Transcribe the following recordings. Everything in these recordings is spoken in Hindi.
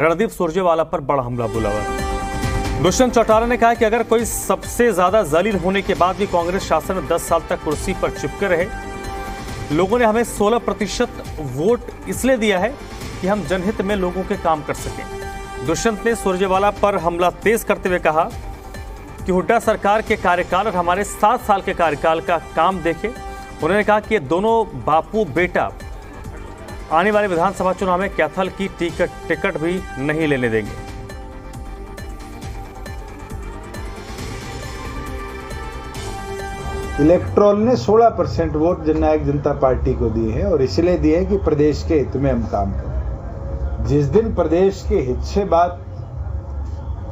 रणदीप सुरजेवाला पर बड़ा हमला बोला हुआ। दुष्यंत चौटाला ने कहा कि अगर कोई सबसे ज्यादा जलील होने के बाद भी कांग्रेस शासन में 10 साल तक कुर्सी पर चिपके रहे, लोगों ने हमें 16% वोट इसलिए दिया है कि हम जनहित में लोगों के काम कर सकें। दुष्यंत ने सुरजेवाला पर हमला तेज करते हुए कहा कि हुड्डा सरकार के कार्यकाल और हमारे 7 साल के कार्यकाल का काम देखें। उन्होंने कहा कि ये दोनों बापू बेटा आने वाले विधानसभा चुनाव में कैथल की टिकट भी नहीं लेने देंगे। इलेक्ट्रोल ने 16% वोट जननायक जनता पार्टी को दिए हैं और इसलिए दिए हैं कि प्रदेश के हित में हम काम करें। जिस दिन प्रदेश के हित से बात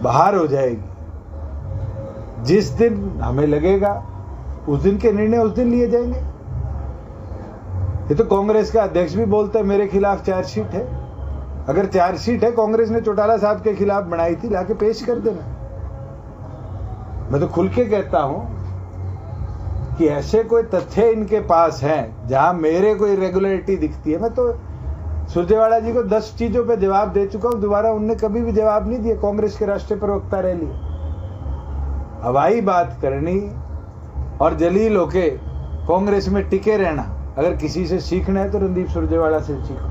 बाहर हो जाएगी, जिस दिन हमें लगेगा उस दिन के निर्णय उस दिन लिए जाएंगे। ये तो कांग्रेस का अध्यक्ष भी बोलता है मेरे खिलाफ चार्जशीट है। अगर चार्जशीट है कांग्रेस ने चौटाला साहब के खिलाफ बनाई थी, लाके पेश कर देना। मैं तो खुल के कहता हूं कि ऐसे कोई तथ्य इनके पास हैं जहां मेरे को इरेगुलरिटी दिखती है। मैं तो सुरजेवाला जी को 10 चीजों पे जवाब दे चुका हूं, दोबारा उनने कभी भी जवाब नहीं दिया। कांग्रेस के राष्ट्रीय प्रवक्ता रह लिए हवाई बात करनी और जलील होके कांग्रेस में टिके रहना। अगर किसी से सीखना है तो रणदीप सुरजेवाला से सीखो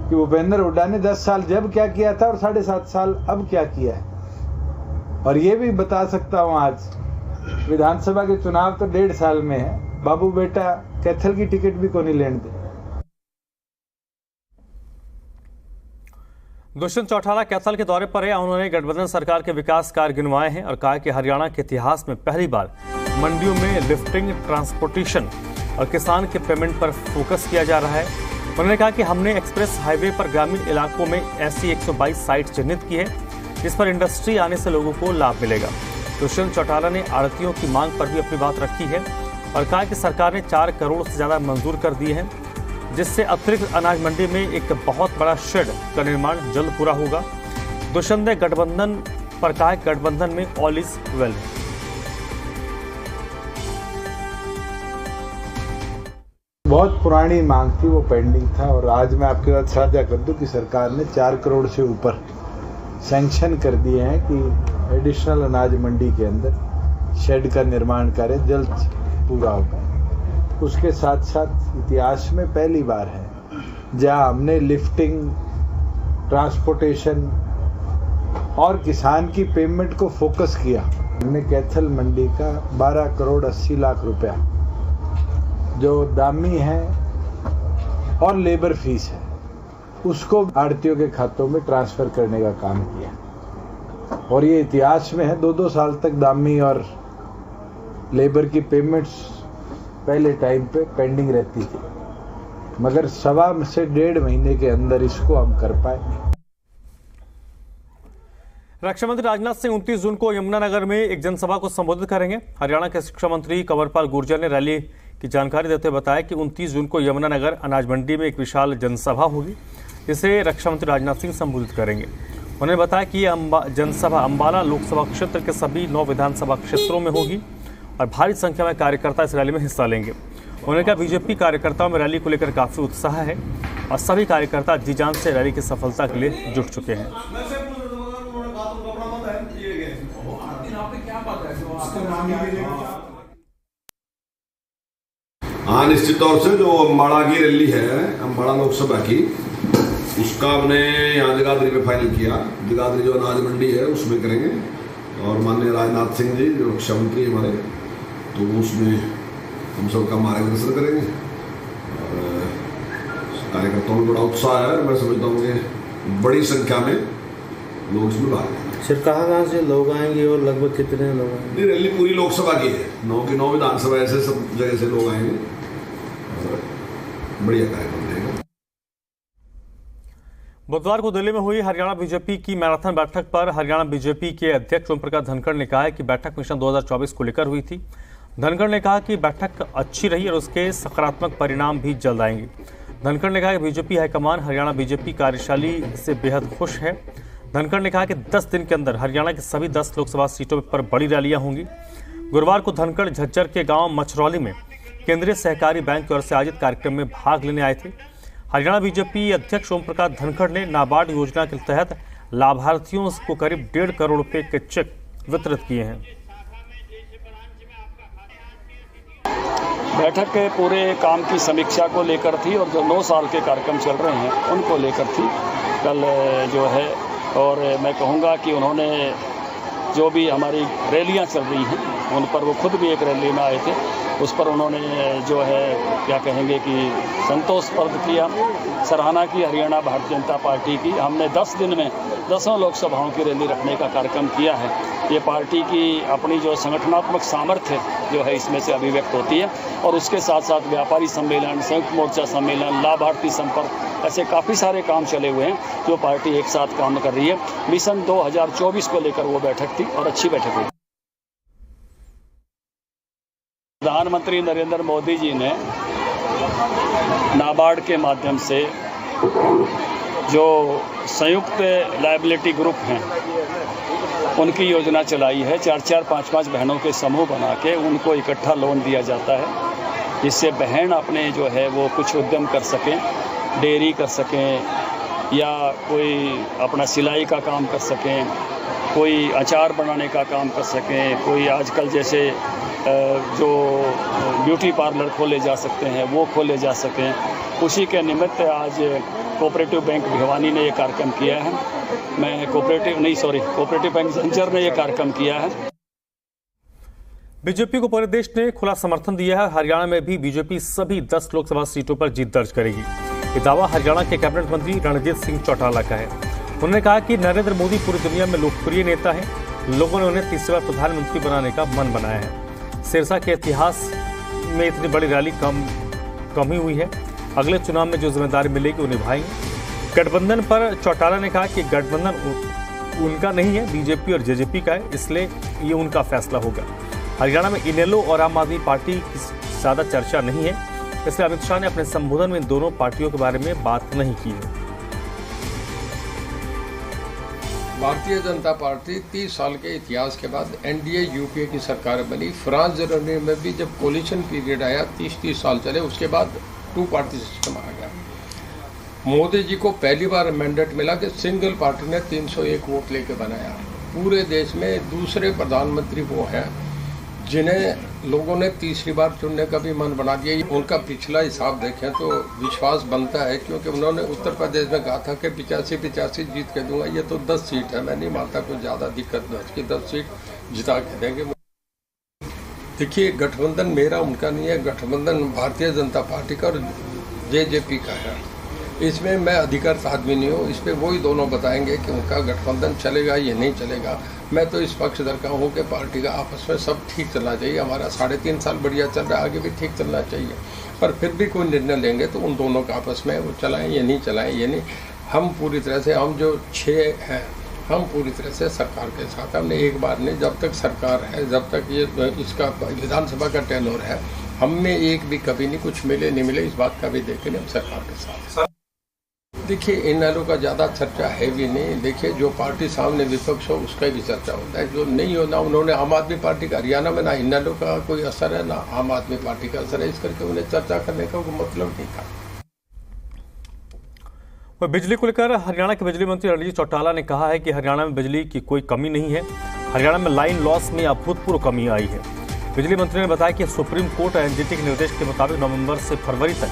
कि भूपेंद्र हुड्डा ने 10 साल जब क्या किया था और 7.5 साल अब क्या किया है। और ये भी बता सकता हूं आज विधानसभा के चुनाव तो 1.5 साल में है, बाबू बेटा कैथल की टिकट भी को नहीं लेने दे। दुष्यंत चौटाला कैथल के दौरे पर है। उन्होंने गठबंधन सरकार के विकास कार्य गिनवाए हैं और कहा कि हरियाणा के इतिहास में पहली बार मंडियों में लिफ्टिंग, ट्रांसपोर्टेशन और किसान के पेमेंट पर फोकस किया जा रहा है। उन्होंने कहा कि हमने एक्सप्रेस हाईवे पर ग्रामीण इलाकों में ऐसी 122 साइट चिन्हित की है जिस पर इंडस्ट्री आने से लोगों को लाभ मिलेगा। दुष्यंत चौटाला ने आड़तियों की मांग पर भी अपनी बात रखी है और कहा कि सरकार ने 4 करोड़ से ज्यादा मंजूर कर दिए हैं, जिससे अतिरिक्त अनाज मंडी में एक बहुत बड़ा शेड का निर्माण जल्द पूरा होगा। दुष्यंत ने गठबंधन पर कहा कि गठबंधन में ऑल इज वेल है। बहुत पुरानी मांग थी, वो पेंडिंग था और आज मैं आपके साथ साझा कर दूं कि सरकार ने 4 करोड़ से ऊपर सैंक्शन कर दिए हैं कि एडिशनल अनाज मंडी के अंदर शेड का निर्माण कार्य जल्द पूरा होगा। उसके साथ साथ इतिहास में पहली बार है जहां हमने लिफ्टिंग, ट्रांसपोर्टेशन और किसान की पेमेंट को फोकस किया। हमने कैथल मंडी का 12 करोड़ 80 लाख रुपया जो दामी है और लेबर फीस है उसको आड़तियों के खातों में ट्रांसफर करने का काम किया। और ये इतिहास में है, 2-2 साल तक दामी और लेबर की पेमेंट्स पहले टाइम पे पेंडिंग रहती थी, मगर 1.25 से 1.5 महीने के अंदर इसको हम कर पाए। रक्षा मंत्री राजनाथ सिंह 29 जून को यमुनानगर में एक जनसभा को संबोधित करेंगे। हरियाणा के शिक्षा मंत्री कंवरपाल गुर्जर ने रैली की जानकारी देते हुए बताया कि 29 जून को यमुनानगर अनाज मंडी में एक विशाल जनसभा होगी, जिसे रक्षा मंत्री राजनाथ सिंह संबोधित करेंगे। उन्होंने बताया कि यह जनसभा अंबाला लोकसभा क्षेत्र के सभी 9 विधानसभा क्षेत्रों में होगी और भारी संख्या में कार्यकर्ता इस रैली में हिस्सा लेंगे। उन्होंने कहा बीजेपी कार्यकर्ताओं में रैली को लेकर काफी उत्साह है और सभी कार्यकर्ता जी जान से रैली की सफलता के लिए जुट चुके हैं। हाँ, निश्चित तौर से जो अम्बाड़ा की रैली है, अम्बाड़ा लोकसभा की, उसका हमने यहाँ जगाधरी में फाइनल किया। जगाधरी जो अनाज मंडी है उसमें करेंगे और माननीय राजनाथ सिंह जी जो रक्षा मंत्री हमारे, तो उसमें हम सबका मार्गदर्शन करेंगे और कार्यकर्ताओं में बड़ा उत्साह है। मैं समझता हूँ कि बड़ी संख्या में लोग इसमें भाग लेंगे। सिर्फ कहाँ से लोग आएंगे और लगभग कितने लोग आएंगे? नहीं, रैली पूरी लोकसभा की है, 9 की 9 विधानसभा ऐसे सब जगह से लोग आएंगे और बढ़िया कार्यक्रम रहेगा। बुधवार को दिल्ली में हुई हरियाणा बीजेपी की मैराथन बैठक पर हरियाणा बीजेपी के अध्यक्ष ओम प्रकाश धनखड़ ने कहा है कि बैठक मिशन 2024 को लेकर हुई थी। धनखड़ ने कहा कि बैठक अच्छी रही और उसके सकारात्मक परिणाम भी जल्द आएंगे। धनखड़ ने कहा कि बीजेपी हाईकमान हरियाणा बीजेपी कार्यशैली से बेहद खुश है। धनखड़ ने कहा कि 10 दिन के अंदर हरियाणा की सभी 10 लोकसभा सीटों पर बड़ी रैलियां होंगी। गुरुवार को धनखड़ झज्जर के गांव मछरौली में केंद्रीय सहकारी बैंक की ओर से आयोजित कार्यक्रम में भाग लेने आए थे। हरियाणा बीजेपी अध्यक्ष ओम प्रकाश धनखड़ ने नाबार्ड योजना के तहत लाभार्थियों को करीब 1.5 करोड़ रुपए के चेक वितरित किए हैं। बैठक के पूरे काम की समीक्षा को लेकर थी और जो 9 साल के कार्यक्रम चल रहे हैं उनको लेकर थी कल जो है। और मैं कहूँगा कि उन्होंने जो भी हमारी रैलियाँ चल रही हैं उन पर, वो खुद भी एक रैली में आए थे, उस पर उन्होंने जो है क्या कहेंगे कि संतोष प्रकट किया, सराहना की हरियाणा भारतीय जनता पार्टी की। हमने 10 दिन में 10 लोकसभाओं की रैली रखने का कार्यक्रम किया है। ये पार्टी की अपनी जो संगठनात्मक सामर्थ्य जो है इसमें से अभिव्यक्त होती है। और उसके साथ साथ व्यापारी सम्मेलन, संयुक्त मोर्चा सम्मेलन, लाभार्थी संपर्क, ऐसे काफ़ी सारे काम चले हुए हैं जो पार्टी एक साथ काम कर रही है। मिशन 2024 को लेकर वो बैठक थी और अच्छी बैठक हुई। प्रधानमंत्री नरेंद्र मोदी जी ने नाबार्ड के माध्यम से जो संयुक्त लायबिलिटी ग्रुप हैं उनकी योजना चलाई है। 4-4, 5-5 बहनों के समूह बना के उनको इकट्ठा लोन दिया जाता है, जिससे बहन अपने जो है वो कुछ उद्यम कर सकें, डेयरी कर सकें या कोई अपना सिलाई का काम कर सकें, कोई अचार बनाने का काम कर सकें, कोई आजकल जैसे जो ब्यूटी पार्लर खोले जा सकते हैं वो खोले जा सकें। उसी के निमित्त आज कोऑपरेटिव बैंक भिवानी ने ये कार्यक्रम किया है। कोऑपरेटिव बैंक झज्जर ने ये कार्यक्रम किया है। बीजेपी को पूरे देश ने खुला समर्थन दिया है। हरियाणा में भी बीजेपी सभी 10 लोकसभा सीटों पर जीत दर्ज करेगी। ये दावा हरियाणा के कैबिनेट मंत्री रणजीत सिंह चौटाला का है। उन्होंने कहा कि नरेंद्र मोदी पूरी दुनिया में लोकप्रिय नेता है। लोगों ने उन्हें तीसरी बार प्रधानमंत्री बनाने का मन बनाया है। सिरसा के इतिहास में इतनी बड़ी रैली कम ही हुई है। अगले चुनाव में जो जिम्मेदारी मिलेगी वो निभाएंगे। गठबंधन पर चौटाला ने कहा कि गठबंधन उनका नहीं है, बीजेपी और जेजेपी का है, इसलिए ये उनका फैसला होगा। हरियाणा में इनेलो और आम आदमी पार्टी की ज़्यादा चर्चा नहीं है, इसलिए अमित शाह ने अपने संबोधन में इन दोनों पार्टियों के बारे में बात नहीं की है। भारतीय जनता पार्टी 30 साल के इतिहास के बाद एनडीए यूपीए की सरकार बनी। फ्रांस जर्मनी में भी जब कोलिशन पीरियड आया 30 साल चले, उसके बाद 2 पार्टी सिस्टम आ गया। मोदी जी को पहली बार मैंडेट मिला कि सिंगल पार्टी ने 301 वोट लेके बनाया। पूरे देश में दूसरे प्रधानमंत्री वो हैं जिन्हें लोगों ने तीसरी बार चुनने का भी मन बना दिया। उनका पिछला हिसाब देखें तो विश्वास बनता है, क्योंकि उन्होंने उत्तर प्रदेश में कहा था कि 85 जीत के दूंगा। ये तो 10 सीट है, मैं नहीं मानता कुछ ज़्यादा दिक्कत नहीं उसकी, 10 सीट जिता के देंगे। देखिए, गठबंधन मेरा उनका नहीं है, गठबंधन भारतीय जनता पार्टी का और जेजेपी का है। इसमें मैं अधिकृत आदमी नहीं हूँ, इस पर वही दोनों बताएंगे कि उनका गठबंधन चलेगा या नहीं चलेगा। मैं तो इस पक्षधर का हूँ कि पार्टी का आपस में सब ठीक चलना चाहिए। हमारा 3.5 साल बढ़िया चल रहा है, आगे भी ठीक चलना चाहिए। पर फिर भी कोई निर्णय लेंगे तो उन दोनों का आपस में वो चलाएं या नहीं चलाएं, ये नहीं। हम पूरी तरह से, हम जो 6 हैं, हम पूरी तरह से सरकार के साथ। हमने एक बार नहीं, जब तक सरकार है, जब तक ये इसका विधानसभा का टेन्योर है, हम में एक भी कभी नहीं कुछ मिले नहीं मिले, इस बात का भी देखें हम सरकार के साथ। देखिए, इनेलो का ज़्यादा चर्चा है भी नहीं। देखिए, जो पार्टी सामने विपक्ष हो उसका भी चर्चा होता है, जो नहीं होना। उन्होंने आम आदमी पार्टी का हरियाणा में ना इनेलो का कोई असर है ना आम आदमी पार्टी का असर है, इस करके उन्हें चर्चा करने का कोई मतलब नहीं था। और बिजली को लेकर हरियाणा के बिजली मंत्री रणजीत चौटाला ने कहा है कि हरियाणा में बिजली की कोई कमी नहीं है। हरियाणा में लाइन लॉस में अभूतपूर्व कमी आई है। बिजली मंत्री ने बताया कि सुप्रीम कोर्ट और एनजीटी के निर्देश के मुताबिक नवंबर से फरवरी तक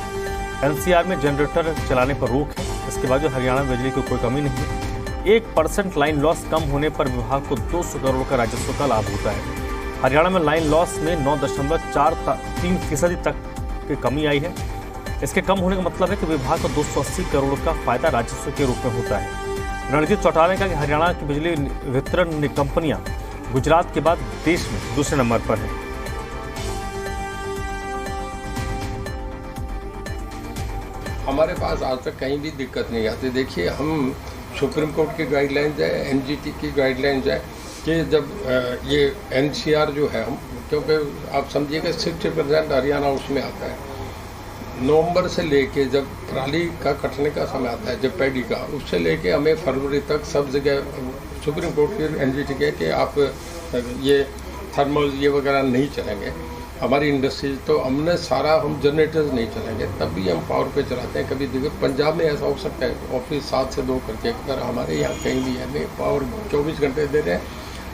एनसीआर में जनरेटर चलाने पर रोक है। इसके बाद हरियाणा में बिजली की कोई कमी नहीं है। 1% लाइन लॉस कम होने पर विभाग को 200 करोड़ का राजस्व का लाभ होता है। हरियाणा में लाइन लॉस में 9.43% तक की कमी आई है। इसके कम होने का मतलब है कि विभाग को 280 करोड़ का फायदा राजस्व के रूप में होता है। रणजीत चौटाला ने कहा कि हरियाणा की बिजली वितरण कंपनियां गुजरात के बाद देश में दूसरे नंबर पर है। हमारे पास आज तक कहीं भी दिक्कत नहीं आती। देखिए, हम सुप्रीम कोर्ट की गाइडलाइंस है, एनजीटी की गाइडलाइंस है कि जब ये एनसीआर जो है, हम क्योंकि आप समझिएगा 60% हरियाणा उसमें आता है। नवंबर से लेके जब पराली का कटने का समय आता है, जब पैडी का, उससे लेके हमें फरवरी तक सब जगह सुप्रीम कोर्ट की एनजीटी के कि आप ये थर्मल ये वगैरह नहीं चलेंगे। हमारी इंडस्ट्री, तो हमने सारा, हम जनरेटर्स नहीं चलाएंगे, तभी हम पावर पे चलाते हैं। कभी देखो पंजाब में ऐसा हो सकता है ऑफिस 7 से 2 करके, अगर हमारे यहाँ कहीं भी है नहीं, पावर 24 घंटे दे रहे हैं,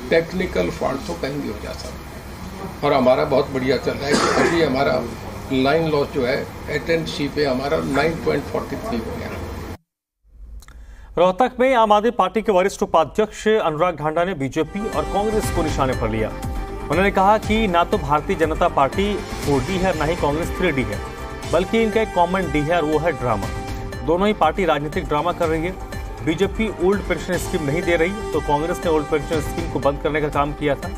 टेक्निकल फॉल्ट तो कहीं भी हो जा सकता है। और हमारा बहुत बढ़िया चल रहा है कि अभी हमारा लाइन लॉस जो है एटेंसी पे हमारा 9.43 हो गया। रोहतक में आम आदमी पार्टी के वरिष्ठ उपाध्यक्ष अनुराग ढांडा ने बीजेपी और कांग्रेस को निशाने पर लिया। उन्होंने कहा कि ना तो भारतीय जनता पार्टी 4D है, ना ही कांग्रेस 3D है, बल्कि इनका एक कॉमन डी है और वो है ड्रामा। दोनों ही पार्टी राजनीतिक ड्रामा कर रही है। बीजेपी ओल्ड पेंशन स्कीम नहीं दे रही तो कांग्रेस ने ओल्ड पेंशन स्कीम को बंद करने का काम किया था।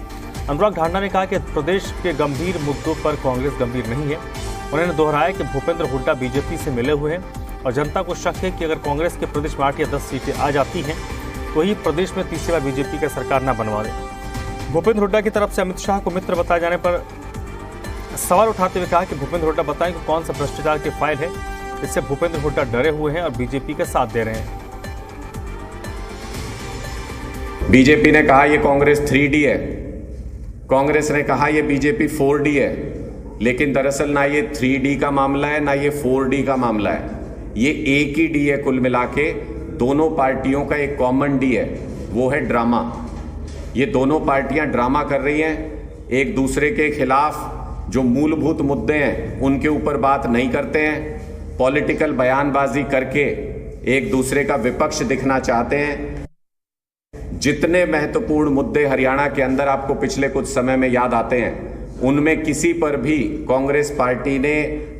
अनुराग ढांडा ने कहा कि प्रदेश के गंभीर मुद्दों पर कांग्रेस गंभीर नहीं है। उन्होंने दोहराया कि भूपेंद्र हुड्डा बीजेपी से मिले हुए हैं और जनता को शक है कि अगर कांग्रेस के प्रदेश में 8 या 10 सीटें आ जाती हैं तो ही प्रदेश में तीसरी बार बीजेपी का सरकार न बनवा दे। भूपेंद्र हुड्डा की तरफ से अमित शाह को मित्र बताए जाने पर सवाल उठाते हुए कहा कि भूपेंद्र हुड्डा बताएं कि कौन सा भ्रष्टाचार की फाइल है, इससे भूपेंद्र हुड्डा डरे हुए हैं और बीजेपी का साथ दे रहे हैं। बीजेपी ने कहा ये कांग्रेस 3D है, कांग्रेस ने कहा ये बीजेपी 4D है, लेकिन दरअसल ना ये 3D का मामला है ना ये 4D का मामला है, ये एक ही डी है। कुल मिला के दोनों पार्टियों का एक कॉमन डी है, वो है ड्रामा। ये दोनों पार्टियां ड्रामा कर रही हैं, एक दूसरे के खिलाफ जो मूलभूत मुद्दे हैं उनके ऊपर बात नहीं करते हैं, पॉलिटिकल बयानबाजी करके एक दूसरे का विपक्ष दिखना चाहते हैं। जितने महत्वपूर्ण मुद्दे हरियाणा के अंदर आपको पिछले कुछ समय में याद आते हैं, उनमें किसी पर भी कांग्रेस पार्टी ने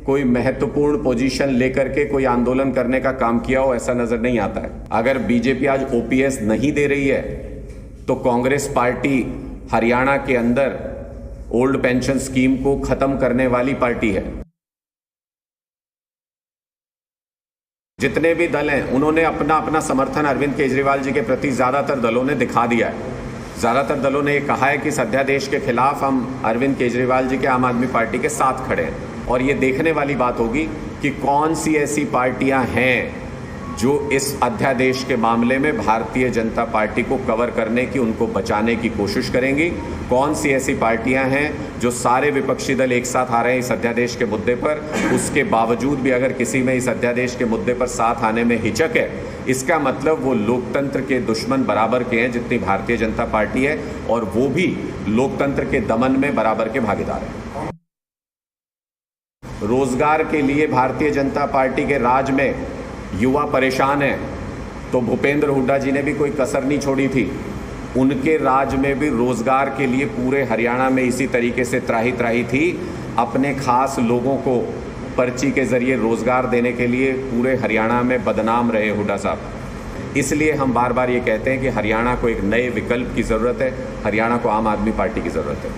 कोई महत्वपूर्ण पोजीशन लेकर के कोई आंदोलन करने का काम किया हो, ऐसा नजर नहीं आता है। अगर बीजेपी आज ओपीएस नहीं दे रही है तो कांग्रेस पार्टी हरियाणा के अंदर ओल्ड पेंशन स्कीम को खत्म करने वाली पार्टी है। जितने भी दल हैं उन्होंने अपना अपना समर्थन अरविंद केजरीवाल जी के प्रति ज्यादातर दलों ने दिखा दिया है। ज्यादातर दलों ने ये कहा है कि इस अध्यादेश के खिलाफ हम अरविंद केजरीवाल जी के आम आदमी पार्टी के साथ खड़े हैं। और ये देखने वाली बात होगी कि कौन सी ऐसी पार्टियां हैं जो इस अध्यादेश के मामले में भारतीय जनता पार्टी को कवर करने की, उनको बचाने की कोशिश करेंगी। कौन सी ऐसी पार्टियां हैं जो सारे विपक्षी दल एक साथ आ रहे हैं इस अध्यादेश के मुद्दे पर, उसके बावजूद भी अगर किसी में इस अध्यादेश के मुद्दे पर साथ आने में हिचक है, इसका मतलब वो लोकतंत्र के दुश्मन बराबर के हैं जितनी भारतीय जनता पार्टी है, और वो भी लोकतंत्र के दमन में बराबर के भागीदार हैं। रोजगार के लिए भारतीय जनता पार्टी के राज में युवा परेशान है, तो भूपेंद्र हुड्डा जी ने भी कोई कसर नहीं छोड़ी थी। उनके राज में भी रोजगार के लिए पूरे हरियाणा में इसी तरीके से त्राही त्राही थी। अपने खास लोगों को पर्ची के जरिए रोजगार देने के लिए पूरे हरियाणा में बदनाम रहे हुड्डा साहब। इसलिए हम बार बार ये कहते हैं कि हरियाणा को एक नए विकल्प की जरूरत है, हरियाणा को आम आदमी पार्टी की जरूरत है।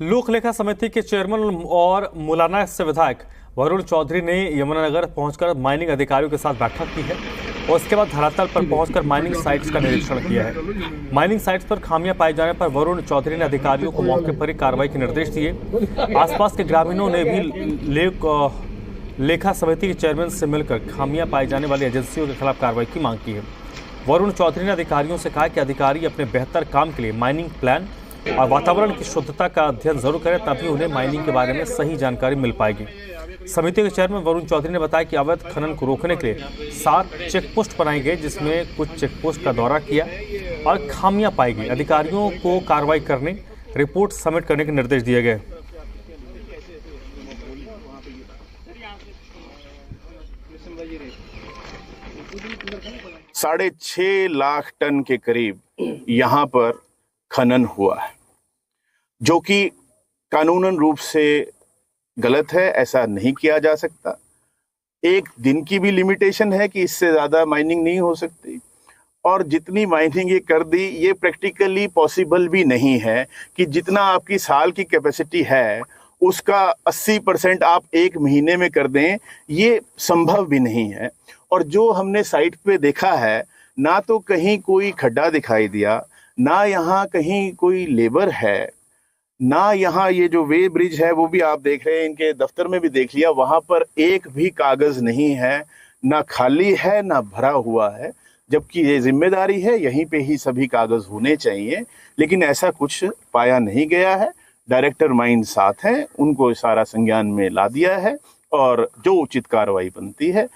लोक लेखा समिति के चेयरमैन और मुलाना से विधायक वरुण चौधरी ने यमुनानगर पहुंचकर माइनिंग अधिकारियों के साथ बैठक की है और उसके बाद धरातल पर पहुंचकर माइनिंग साइट्स का निरीक्षण किया है। माइनिंग साइट्स पर खामियां पाए जाने पर वरुण चौधरी ने अधिकारियों को मौके पर ही कार्रवाई के निर्देश दिए। आसपास के ग्रामीणों ने भी लेखा समिति के चेयरमैन से मिलकर खामियां पाई जाने वाली एजेंसियों के खिलाफ कार्रवाई की मांग की है। वरुण चौधरी ने अधिकारियों से कहा कि अधिकारी अपने बेहतर काम के लिए माइनिंग प्लान और वातावरण की शुद्धता का अध्ययन जरूर करें, तभी उन्हें माइनिंग के बारे में सही जानकारी मिल पाएगी। समिति के चेयरमैन वरुण चौधरी ने बताया कि अवैध खनन को रोकने के लिए 7 चेक पोस्ट बनाई गई, जिसमें कुछ चेक पोस्ट का दौरा किया और खामियां पाई गई। अधिकारियों को कार्रवाई करने, रिपोर्ट सबमिट करने के निर्देश दिए गए। 6.5 लाख टन के करीब यहाँ पर खनन हुआ है, जो कि कानूनन रूप से गलत है। ऐसा नहीं किया जा सकता। एक दिन की भी लिमिटेशन है कि इससे ज़्यादा माइनिंग नहीं हो सकती, और जितनी माइनिंग ये कर दी, ये प्रैक्टिकली पॉसिबल भी नहीं है कि जितना आपकी साल की कैपेसिटी है उसका 80% आप एक महीने में कर दें, ये संभव भी नहीं है। और जो हमने साइट पे देखा है, ना तो कहीं कोई खड्डा दिखाई दिया, ना यहाँ कहीं कोई लेबर है, ना यहाँ ये जो वे ब्रिज है वो भी आप देख रहे हैं, इनके दफ्तर में भी देख लिया, वहाँ पर एक भी कागज नहीं है, ना खाली है ना भरा हुआ है, जबकि ये जिम्मेदारी है, यहीं पे ही सभी कागज होने चाहिए, लेकिन ऐसा कुछ पाया नहीं गया है। डायरेक्टर माइंड साथ हैं, उनको सारा संज्ञान में ला दिया है और जो उचित कार्रवाई बनती है।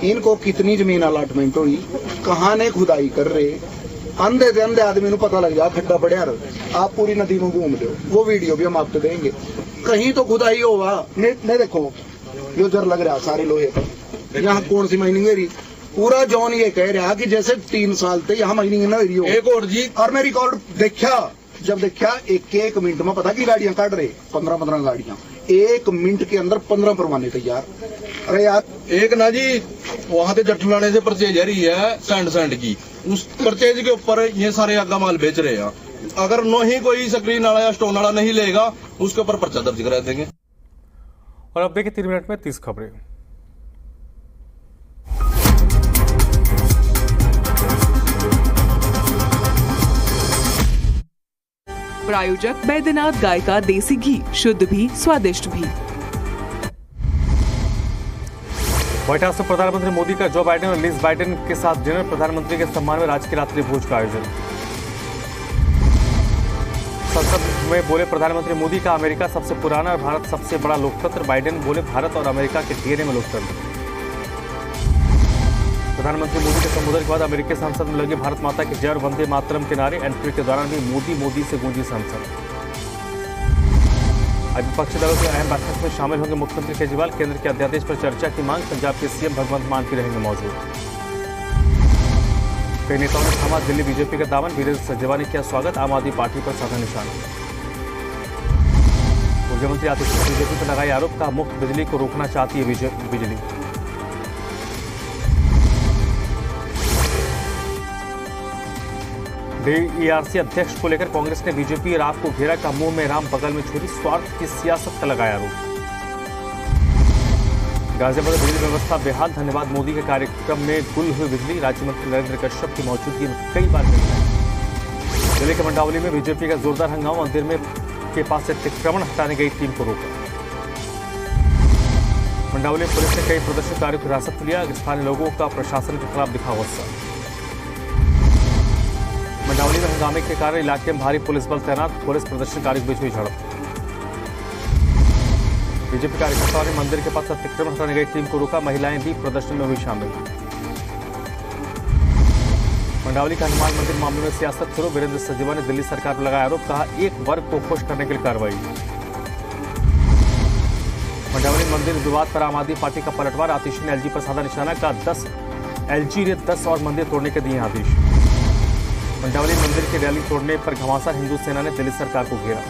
इनको कितनी जमीन अलॉटमेंट हुई, कहाँ ने खुदाई कर रहे, अंधे से अंधे आदमी को पता लग जाए खड्डा पड़े, आप पूरी नदी में घूम लो, वो वीडियो भी हम आपको देंगे। कहीं तो खुदाई होगा नहीं देखो जो जर लग रहा सारे लोहे पर, यहाँ कौन सी माइनिंग हो रही, पूरा जोन ये कह रहा कि जैसे 3 साल थे यहाँ माइनिंग न हो रही हो। एक और जी, और मैं रिकॉर्ड देखा, जब देखा एक मिनट में पता की गाड़ियां काट रहे, 15 गाड़ियां 1 मिनट के अंदर 15 परवाने तैयार। अरे यार एक ना जी वहाँ से जठलाने से परचेज आ रही है सैंड की, उस परचेज के ऊपर ये सारे आगा माल बेच रहे हैं। अगर नहीं कोई स्क्रीन वाला या स्टोन वाला नहीं लेगा उसके ऊपर पर्चा दर्ज करा देंगे। और अब देखिए 3 मिनट में 30 खबरें। प्रायोजक बैद्यनाथ गाय का देसी घी, शुद्ध भी स्वादिष्ट भी। व्हाइट हाउस में प्रधानमंत्री मोदी का जो बाइडेन और लिज बाइडेन के साथ डिनर, प्रधानमंत्री के सम्मान में राजकीय रात्रि भोज का आयोजन। संसद में बोले प्रधानमंत्री मोदी का अमेरिका सबसे पुराना और भारत सबसे बड़ा लोकतंत्र, बाइडेन बोले भारत और अमेरिका के डीएनए में लोकतंत्र। प्रधानमंत्री मोदी के संबोधन के बाद अमेरिकी संसद में लगे भारत माता के जय और वंदे मातरम के नारे, एंट्री के दौरान भी मोदी से गूंजी संसद। आज विपक्षी दलों की अहम बैठक में शामिल होंगे मुख्यमंत्री केजरीवाल, केंद्र के अध्यादेश पर चर्चा की मांग, पंजाब के सीएम भगवंत मान भी रहेंगे मौजूद। कई नेताओं ने थामा दिल्ली बीजेपी का दामन, वीरेंद्र सचदेवा ने किया स्वागत, आम आदमी पार्टी पर साधा निशाना। ऊर्जा मंत्री आतिश ने बीजेपी पर लगाया आरोप, कहा मुफ्त बिजली को रोकना चाहती है बिजली। डीईआरसी अध्यक्ष को लेकर कांग्रेस ने बीजेपी और आप को घेरा, का मुंह में राम बगल में छुरी, स्वार्थ की सियासत का लगाया आरोप। गाजियाबाद में बिजली व्यवस्था बेहाल, धन्यवाद मोदी के कार्यक्रम में गुल हुई बिजली, राज्य मंत्री नरेंद्र कश्यप की मौजूदगी में कई बार मिली। जिले के मंडावली में बीजेपी का जोरदार हंगामा, मंदिर में के पास से अतिक्रमण हटाने गई टीम को रोका। मंडावली पुलिस ने कई प्रदर्शनकारियों को हिरासत में लिया, स्थानीय लोगों का प्रशासन के खिलाफ दिखा गुस्सा। मंडावली में हंगामे के कारण इलाके में भारी पुलिस बल तैनात, पुलिस प्रदर्शनकारियों के बीच हुई झड़प। बीजेपी कार्यकर्ताओं ने मंदिर के पास अतिक्रमण हटाने गई टीम को रोका, महिलाएं भी प्रदर्शन में हुई शामिल। मंडावली का हनुमान मंदिर मामले में सियासत शुरू, वीरेंद्र सचदेवा ने दिल्ली सरकार पर लगाया आरोप, कहा एक वर्ग को खुश करने के लिए कार्रवाई। मंडावली मंदिर विवाद पर आम आदमी पार्टी का पलटवार, आतिशी ने एलजी पर साधा निशाना, का एलजी ने 10 और मंदिर तोड़ने के दिए आदेश। मंडावली मंदिर की रैली तोड़ने पर घमासान, हिंदू सेना ने दिल्ली सरकार को घेरा।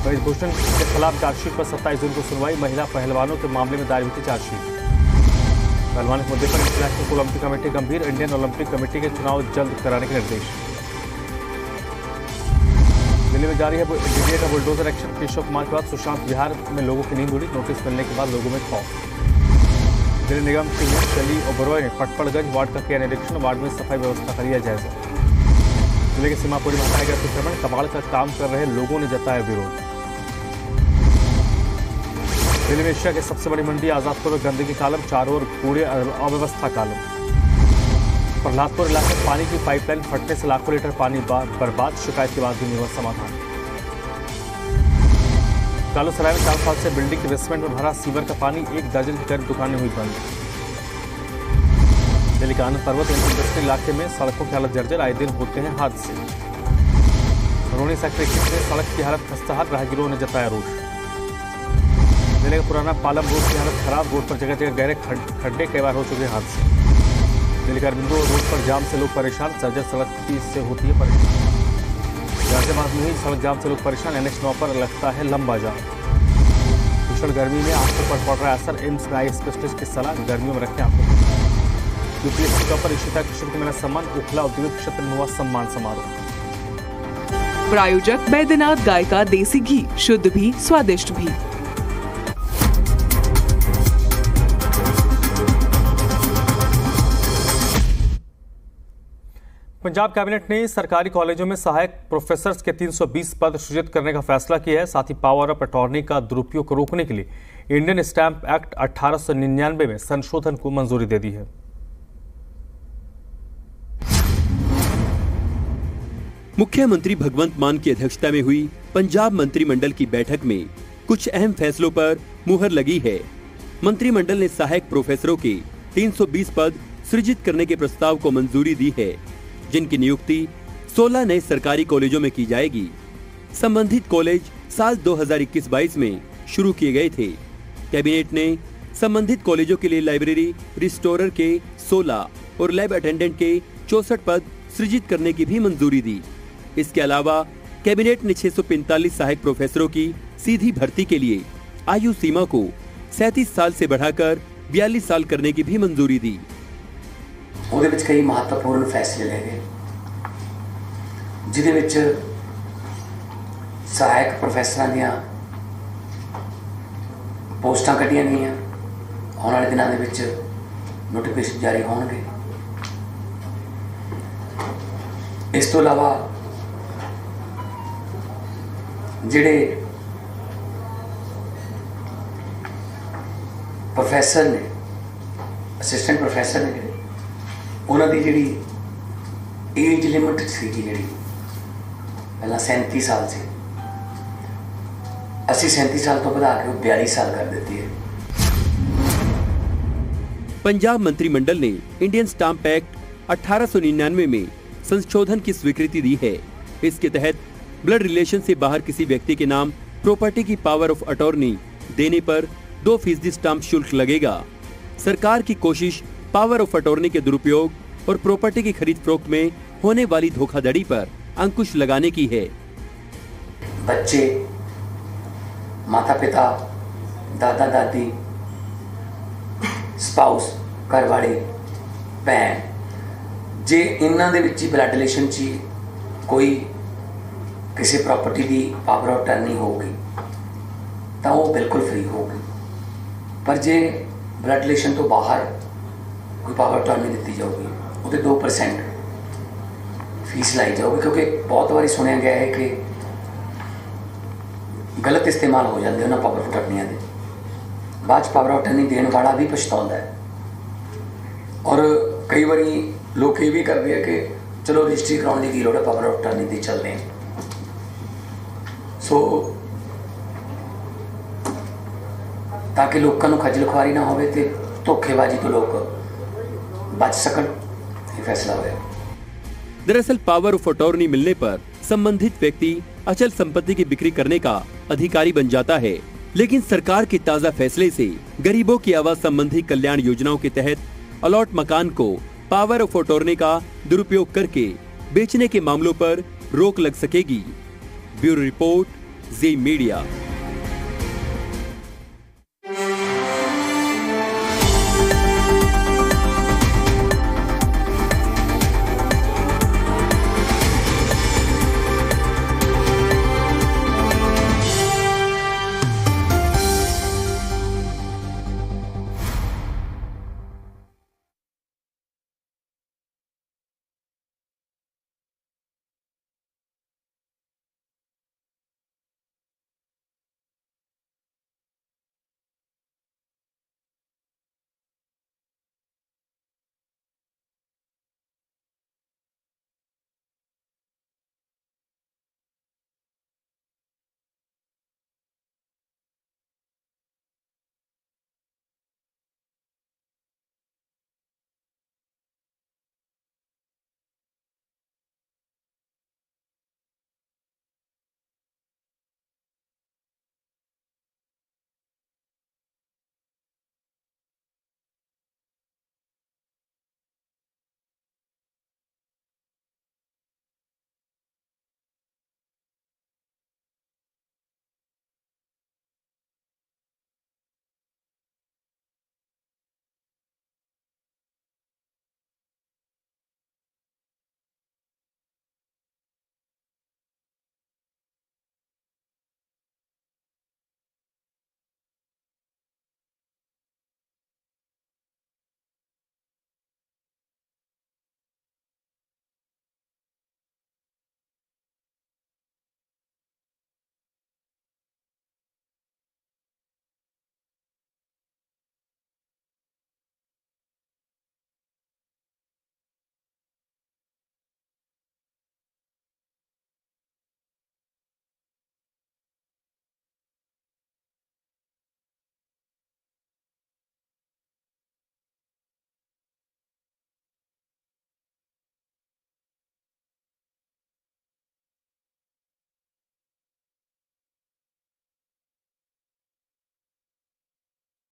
ब्रजभूषण के खिलाफ चार्जशीट पर 27 जून को सुनवाई, महिला पहलवानों के मामले में दायर हुई थी चार्जशीट। पहलवान के मुद्दे पर इंटरनेशनल ओलंपिक कमेटी गंभीर, इंडियन ओलंपिक कमेटी के चुनाव जल्द कराने के निर्देश। दिल्ली में जारी है डीडीए का बुलडोजर एक्शन, केशव कुमार के बाद सुशांत बिहार में लोगों की नींद उड़ी, नोटिस मिलने के बाद लोगों में खौफ। दिल्ली निगम की मेयर शैली ओबरॉय ने पटपड़गंज वार्ड का किया निरीक्षण, वार्ड में सफाई व्यवस्था का लिया जायजा। जिले के सीमापुरी में हटाया गया अतिक्रमण, कबाड़ का काम कर रहे लोगों ने जताया विरोध। दिल्ली में एशिया की सबसे बड़ी मंडी आजादपुर में गंदगी कालम, चारों ओर कूड़े अव्यवस्था कालम। प्रहलादपुर इलाके में पानी की पाइपलाइन फटने से लाखों लीटर पानी बर्बाद, शिकायत के बाद भी नहीं हुआ समाधान। कालूसराय में 4 साल से बिल्डिंग के बेसमेंट में भरा सीवर का पानी, 1 दर्जन की करीब दुकानें हुई बंद। दिल्ली के आनंद पर्वत इंडस्ट्रियल इलाके में सड़कों की हालत जर्जर, आए दिन होते हैं हादसे। रोहिणी सेक्टर 21 में सड़क की हालत खस्ताहाल, राहगीरों ने जताया रोष। जिले का पुराना पालम रोड की हालत खराब, रोड पर जगह जगह गहरे खड्डे, कई बार हो चुके हादसे। दिल्ली का अरबिंदो रोड पर जाम से लोग परेशान, सर्जर सड़क से होती है परेशान। गाजियाबाद में ही सड़क जाम से लोग परेशान, NH9 पर लगता है लंबा जाम। भीषण गर्मी में आंखों पर पड़ रहा असर, एम्स में आई स्पेशलिस्ट की सलाह, गर्मियों में रखें आंखों पर। यूपीएससी टॉपर इशिता कृष्ण को मिला सम्मान, उखला औद्योगिक क्षेत्र में हुआ सम्मान समारोह। प्रायोजक बैद्यनाथ गाय का देसी घी, शुद्ध भी स्वादिष्ट भी। पंजाब कैबिनेट ने सरकारी कॉलेजों में सहायक प्रोफेसर्स के 320 पद सृजित करने का फैसला किया है। साथ ही पावर ऑफ अटॉर्नी का दुरुपयोग को रोकने के लिए इंडियन स्टैंप एक्ट 1899 में संशोधन को मंजूरी दे दी है। मुख्यमंत्री भगवंत मान की अध्यक्षता में हुई पंजाब मंत्रिमंडल की बैठक में कुछ अहम फैसलों पर मुहर लगी है। मंत्रिमंडल ने सहायक प्रोफेसरों के 320 पद सृजित करने के प्रस्ताव को मंजूरी दी है, जिनकी नियुक्ति 16 नए सरकारी कॉलेजों में की जाएगी। संबंधित कॉलेज साल 2021-22 में शुरू किए गए थे। कैबिनेट ने संबंधित कॉलेजों के लिए लाइब्रेरी रिस्टोरर के 16 और लैब अटेंडेंट के 64 पद सृजित करने की भी मंजूरी दी। इसके अलावा कैबिनेट ने 645 सहायक प्रोफेसरों की सीधी भर्ती के लिए आयु सीमा को 37 साल से बढ़ाकर 42 साल करने की भी मंजूरी दी। ਉਹਦੇ ਵਿੱਚ कई महत्वपूर्ण फैसले ले गए, ਜਿਹਦੇ ਵਿੱਚ सहायक प्रोफेसर ਦੀਆਂ पोस्टां ਕੱਢੀਆਂ ਗਈਆਂ। आने वाले दिनों के नोटिफिकेशन जारी होंगे। इस तो इलावा जिहड़े प्रोफेसर ने, असिस्टेंट प्रोफेसर ने, उन्हां दी जिहड़ी एज लिमिट सी जिहड़ी पहला 37 साल से असीं 37 साल तो बढ़ा के 42 साल कर देती है। पंजाब मंत्रिमंडल ने इंडियन स्टाम्प एक्ट 1899 में संशोधन की स्वीकृति दी है। इसके तहत ब्लड रिलेशन से बाहर किसी व्यक्ति के नाम प्रॉपर्टी की पावर ऑफ अटॉर्नी देने पर 2% स्टाम्प शुल्क लगेगा। सरकार की कोशिश पावर ऑफ अटॉर्नी के दुरुपयोग और प्रॉपर्टी की खरीद फरोख्त में होने वाली धोखाधड़ी पर अंकुश लगाने की है। बच्चे, माता पिता, दादा दादी, स्पाउस, घरवाले, भैन, जे इन्हां दे विच ब्लड रिलेशन च कोई किसी प्रॉपर्टी की पावर ऑफ अटॉर्नी होगी तो वो बिल्कुल फ्री होगी। पर जे ब्लड रिलेशन तो बाहर कोई पावर ऑफ अटॉर्नी दी जाऊगी वो 2% फीस लाई जाऊगी, क्योंकि बहुत बार सुनिया गया है कि गलत इस्तेमाल हो जाते उन्होंने पावर ऑफ अटॉर्नियां दे। बाद पावर ऑफ अटॉर्नी देने वाला भी पछताता है। और कई बार लोग ये भी करते हैं कि चलो रजिस्ट्री कराने की लोड़ है, पावर ऑफ अटॉर्नी दी चलते हैं। सो ताकि लोगों को खजल खुआरी ना हो, धोखेबाजी तो लोग बच सकन, ये फैसला हुआ। दरअसल पावर ऑफ अटॉर्नी मिलने पर संबंधित व्यक्ति अचल संपत्ति की बिक्री करने का अधिकारी बन जाता है। लेकिन सरकार के ताजा फैसले से गरीबों की आवास संबंधी कल्याण योजनाओं के तहत अलॉट मकान को पावर ऑफ अटॉर्नी का दुरुपयोग करके बेचने के मामलों पर रोक लग सकेगी। ब्यूरो रिपोर्ट, जी मीडिया।